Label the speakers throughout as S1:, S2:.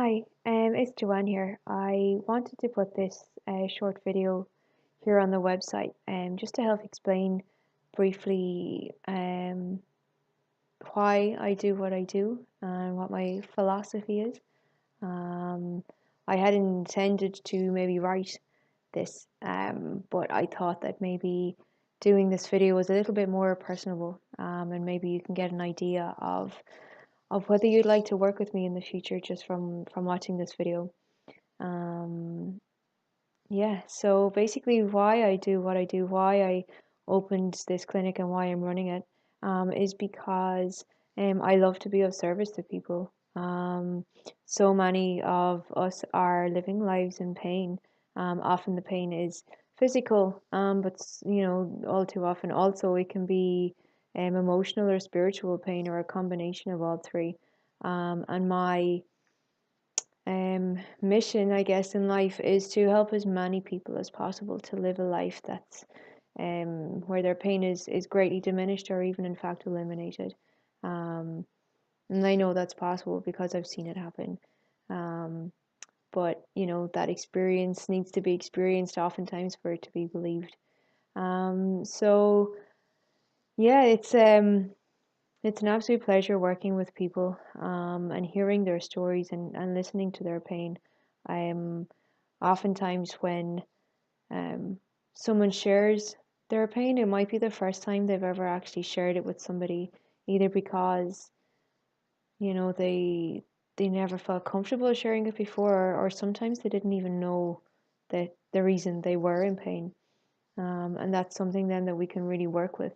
S1: Hi, it's Joanne here. I wanted to put this short video here on the website just to help explain briefly why I do what I do and what my philosophy is. Um, I had intended to maybe write this, but I thought that maybe doing this video was a little bit more personable, and maybe you can get an idea of whether you'd like to work with me in the future just from watching this video. Um, yeah, so basically, why I do what I do, why I opened this clinic and why I'm running it, is because I love to be of service to people. So many of us are living lives in pain. Often the pain is physical, but all too often also it can be emotional or spiritual pain or a combination of all three. And my mission, I guess, in life is to help as many people as possible to live a life that's where their pain is greatly diminished or even in fact eliminated. Um, and I know that's possible because I've seen it happen. Um, but that experience needs to be experienced oftentimes for it to be believed. So yeah, it's an absolute pleasure working with people and hearing their stories and listening to their pain. I'm oftentimes when um, someone shares their pain, it might be the first time they've ever actually shared it with somebody, either because they never felt comfortable sharing it before, or sometimes they didn't even know that the reason they were in pain. And that's something then that we can really work with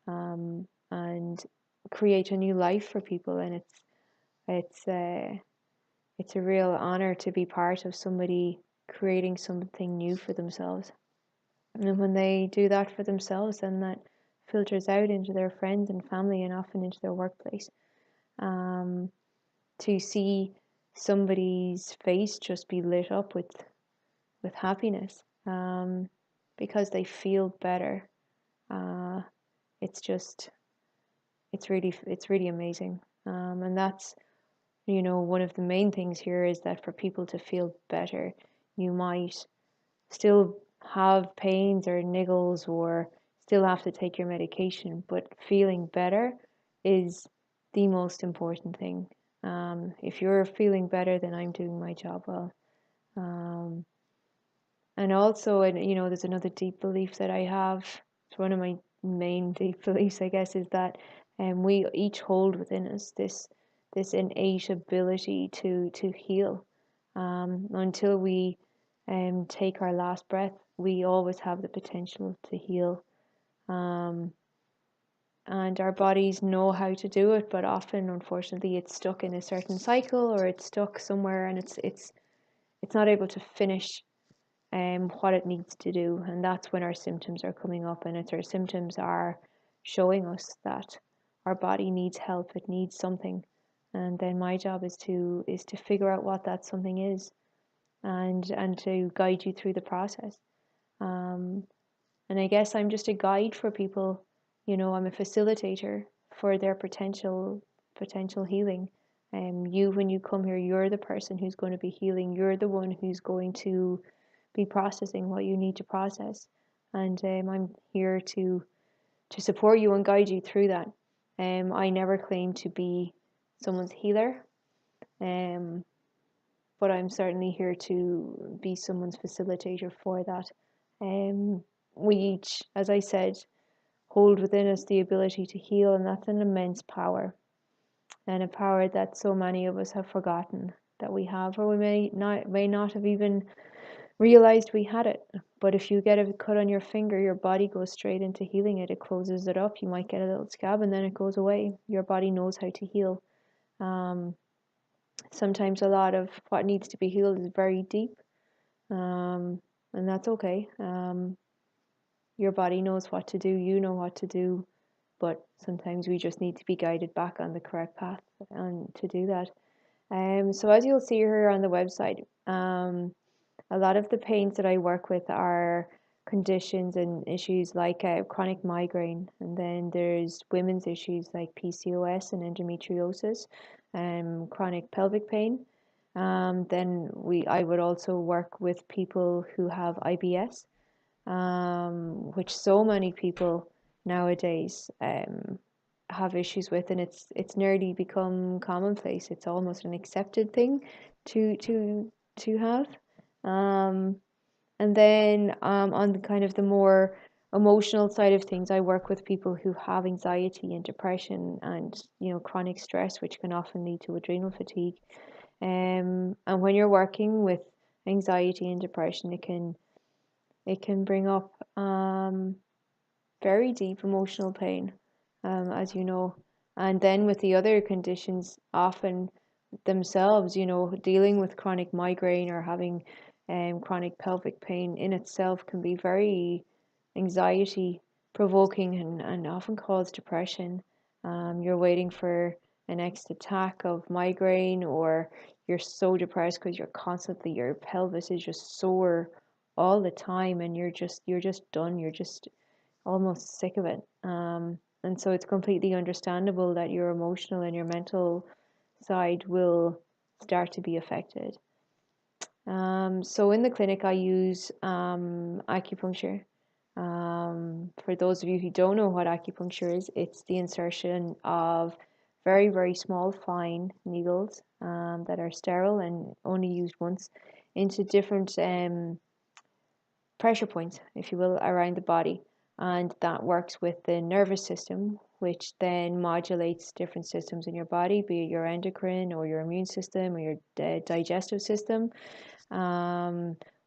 S1: and create a new life for people. And it's it's a real honor to be part of somebody creating something new for themselves. And when they do that for themselves, then that filters out into their friends and family and often into their workplace. Um, to see somebody's face just be lit up with happiness because they feel better. Uh, it's just it's really amazing. And that's one of the main things here is that for people to feel better, you might still have pains or niggles or still have to take your medication, but feeling better is the most important thing. If you're feeling better, then I'm doing my job well. Um, and also, and there's another deep belief that I have. It's one of my main deep beliefs, I guess, is that we each hold within us this innate ability to heal. Until we take our last breath, we always have the potential to heal. Um, and our bodies know how to do it, but often, unfortunately, it's stuck in a certain cycle or it's stuck somewhere, and it's not able to finish what it needs to do, and that's when our symptoms are coming up, and it's our symptoms are showing us that our body needs help, it needs something, and then my job is to figure out what that something is, and to guide you through the process. Um, and I guess I'm just a guide for people. I'm a facilitator for their potential healing. You, when you come here, you're the person who's going to be healing. You're the one who's going to be processing what you need to process, and I'm here to support you and guide you through that. I never claim to be someone's healer, um, but I'm certainly here to be someone's facilitator for that. We each, as I said, hold within us the ability to heal, and that's an immense power, and a power that so many of us have forgotten that we have, or we may not have even realized we had it. But if you get a cut on your finger, your body goes straight into healing it. It closes it up. You might get a little scab and then it goes away. Your body knows how to heal. Um, Sometimes a lot of what needs to be healed is very deep, um, and that's okay. Your body knows what to do. You know what to do. But sometimes we just need to be guided back on the correct path and to do that. So as you'll see here on the website, a lot of the pains that I work with are conditions and issues like chronic migraine, and then there's women's issues like PCOS and endometriosis, chronic pelvic pain, Then I would also work with people who have IBS, which so many people nowadays have issues with, and it's nearly become commonplace. It's almost an accepted thing to have. Um, and then on the kind of the more emotional side of things, I work with people who have anxiety and depression and chronic stress, which can often lead to adrenal fatigue. And when you're working with anxiety and depression, it can bring up very deep emotional pain, as you know. And then with the other conditions, often themselves, dealing with chronic migraine or having chronic pelvic pain in itself can be very anxiety provoking and often cause depression. You're waiting for a next attack of migraine, or you're so depressed because your pelvis is just sore all the time, and you're just done. You're just almost sick of it. And so it's completely understandable that your emotional and your mental side will start to be affected. So in the clinic, I use acupuncture. For those of you who don't know what acupuncture is, it's the insertion of very, very small, fine needles that are sterile and only used once into different pressure points, if you will, around the body. And that works with the nervous system, which then modulates different systems in your body, be it your endocrine or your immune system or your digestive system,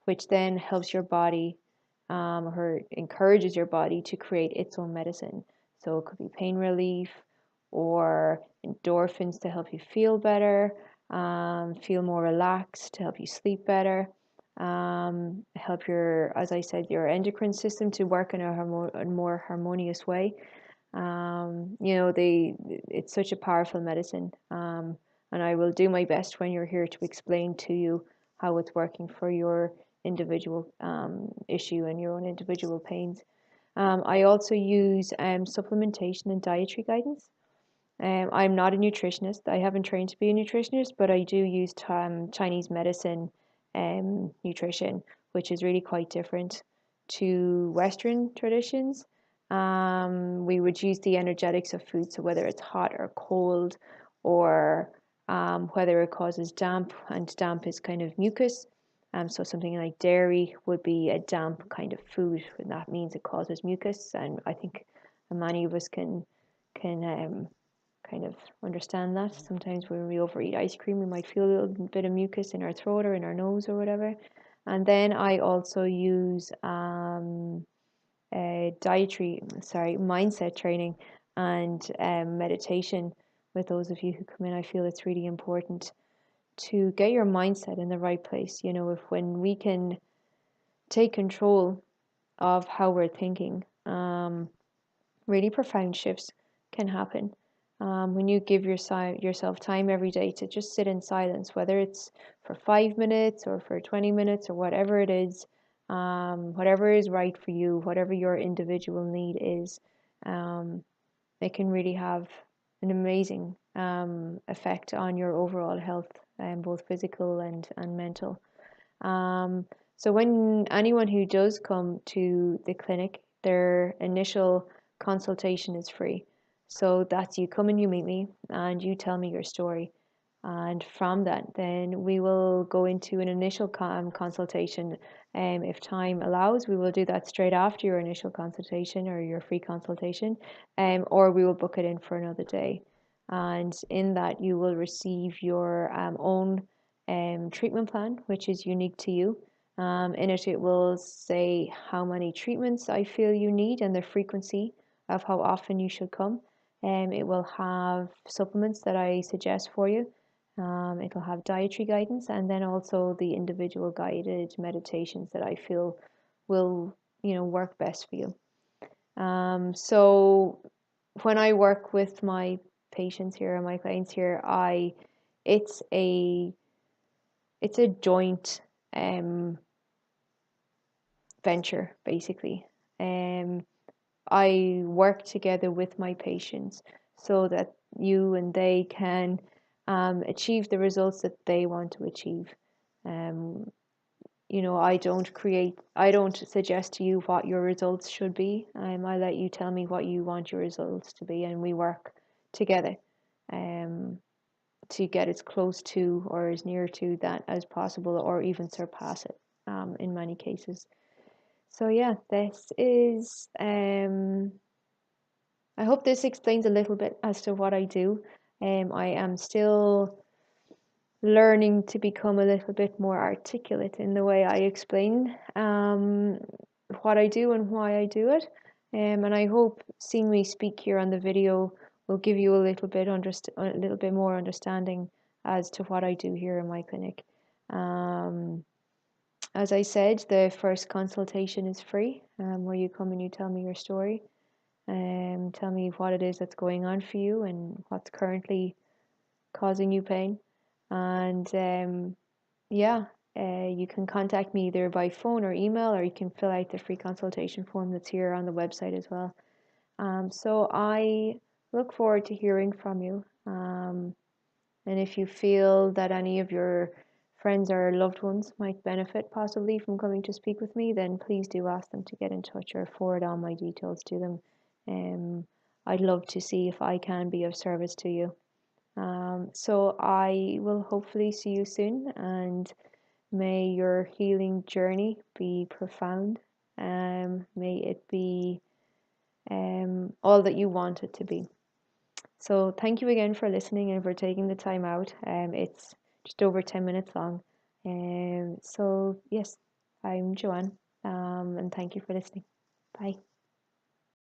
S1: which then helps your body or encourages your body to create its own medicine. So it could be pain relief or endorphins to help you feel better, feel more relaxed, to help you sleep better, help your, as I said, your endocrine system to work in a more harmonious way. It's such a powerful medicine. And I will do my best when you're here to explain to you how it's working for your individual issue and your own individual pains. I also use supplementation and dietary guidance. I'm not a nutritionist. I haven't trained to be a nutritionist, but I do use Chinese medicine nutrition, which is really quite different to Western traditions. We would use the energetics of food, so whether it's hot or cold, or whether it causes damp, and damp is kind of mucus. So something like dairy would be a damp kind of food, and that means it causes mucus. And I think many of us can kind of understand that. Sometimes when we overeat ice cream, we might feel a little bit of mucus in our throat or in our nose or whatever. And then I also use mindset training and meditation with those of you who come in. I feel it's really important to get your mindset in the right place. If when we can take control of how we're thinking, really profound shifts can happen. When you give yourself time every day to just sit in silence, whether it's for 5 minutes or for 20 minutes or whatever it is, whatever is right for you, whatever your individual need is, it can really have an amazing effect on your overall health, both physical and mental. So when anyone who does come to the clinic, their initial consultation is free. So that's you come and you meet me and you tell me your story. And from that, then we will go into an initial consultation. If time allows, we will do that straight after your initial consultation or your free consultation, or we will book it in for another day. And in that, you will receive your own treatment plan, which is unique to you. In it, it will say how many treatments I feel you need and the frequency of how often you should come. It will have supplements that I suggest for you. It'll have dietary guidance and then also the individual guided meditations that I feel will, work best for you. So when I work with my patients here and my clients here, it's a it's a joint venture basically. I work together with my patients so that you and they can achieve the results that they want to achieve. Um, I don't suggest to you what your results should be. I let you tell me what you want your results to be, and we work together um, to get as close to or as near to that as possible, or even surpass it in many cases. So, yeah, this is, I hope this explains a little bit as to what I do. I am still learning to become a little bit more articulate in the way I explain what I do and why I do it. And I hope seeing me speak here on the video will give you a little bit more understanding as to what I do here in my clinic. Um, as I said, the first consultation is free, where you come and you tell me your story, and tell me what it is that's going on for you and what's currently causing you pain. And yeah, you can contact me either by phone or email, or you can fill out the free consultation form that's here on the website as well. So I look forward to hearing from you. And if you feel that any of your friends or loved ones might benefit possibly from coming to speak with me, then please do ask them to get in touch or forward on my details to them. I'd love to see if I can be of service to you. So I will hopefully see you soon, and may your healing journey be profound. May it be all that you want it to be. So thank you again for listening and for taking the time out. It's just over 10 minutes long. So yes, I'm Joanne, and thank you for listening. Bye.